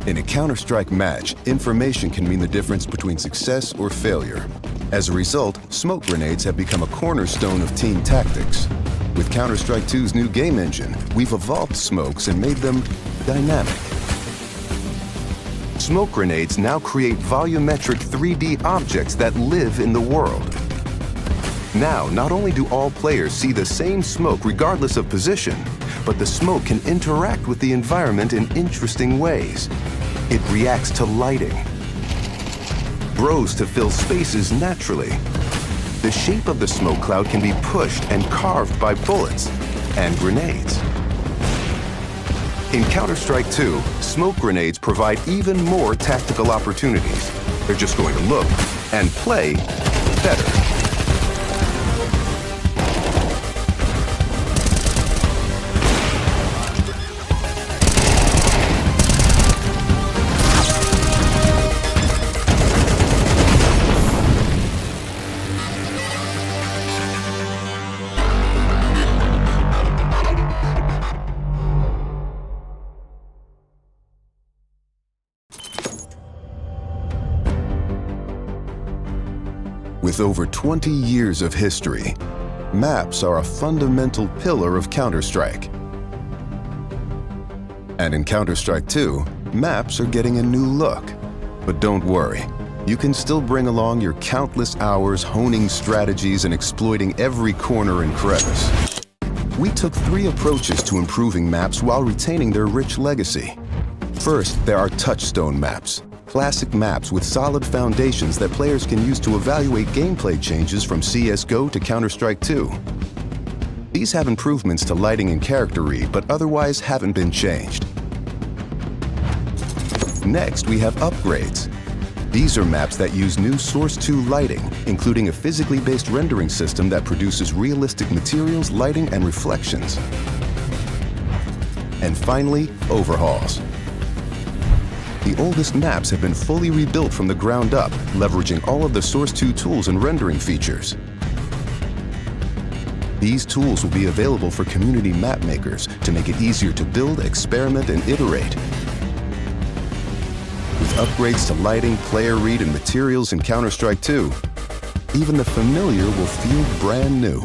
In a Counter-Strike match, information can mean the difference between success or failure. As a result, smoke grenades have become a cornerstone of team tactics. With Counter-Strike 2's new game engine, we've evolved smokes and made them dynamic. Smoke grenades now create volumetric 3D objects that live in the world. Now, not only do all players see the same smoke regardless of position, but the smoke can interact with the environment in interesting ways. It reacts to lighting, grows to fill spaces naturally. The shape of the smoke cloud can be pushed and carved by bullets and grenades. In Counter-Strike 2, smoke grenades provide even more tactical opportunities. They're just going to look and play better. With over 20 years of history, maps are a fundamental pillar of Counter-Strike. And in Counter-Strike 2, maps are getting a new look. But don't worry, you can still bring along your countless hours honing strategies and exploiting every corner and crevice. We took 3 approaches to improving maps while retaining their rich legacy. First, there are touchstone maps. Classic maps with solid foundations that players can use to evaluate gameplay changes from CSGO to Counter-Strike 2. These have improvements to lighting and character read, but otherwise haven't been changed. Next, we have upgrades. These are maps that use new Source 2 lighting, including a physically based rendering system that produces realistic materials, lighting, and reflections. And finally, overhauls. The oldest maps have been fully rebuilt from the ground up, leveraging all of the Source 2 tools and rendering features. These tools will be available for community map makers to make it easier to build, experiment, and iterate. With upgrades to lighting, player read, and materials in Counter-Strike 2, even the familiar will feel brand new.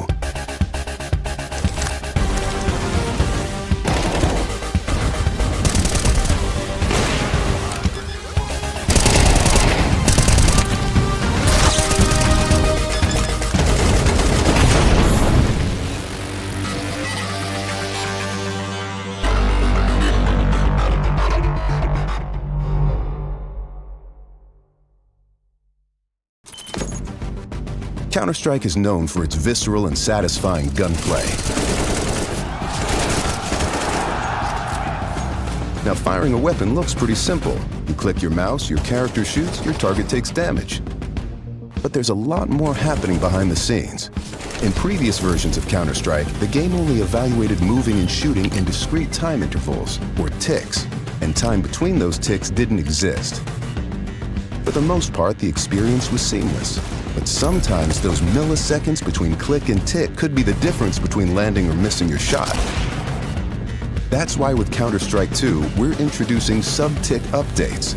Counter-Strike is known for its visceral and satisfying gunplay. Now, firing a weapon looks pretty simple. You click your mouse, your character shoots, your target takes damage. But there's a lot more happening behind the scenes. In previous versions of Counter-Strike, the game only evaluated moving and shooting in discrete time intervals, or ticks, and time between those ticks didn't exist. For the most part, the experience was seamless. But sometimes those milliseconds between click and tick could be the difference between landing or missing your shot. That's why with Counter-Strike 2, we're introducing sub-tick updates.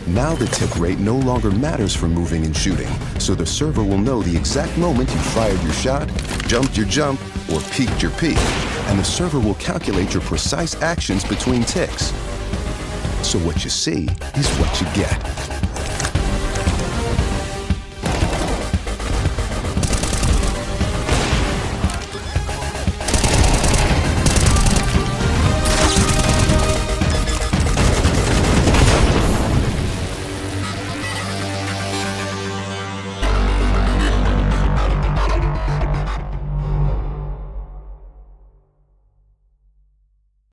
Now the tick rate no longer matters for moving and shooting, so the server will know the exact moment you fired your shot, jumped your jump, or peeked your peek, and the server will calculate your precise actions between ticks. So what you see is what you get.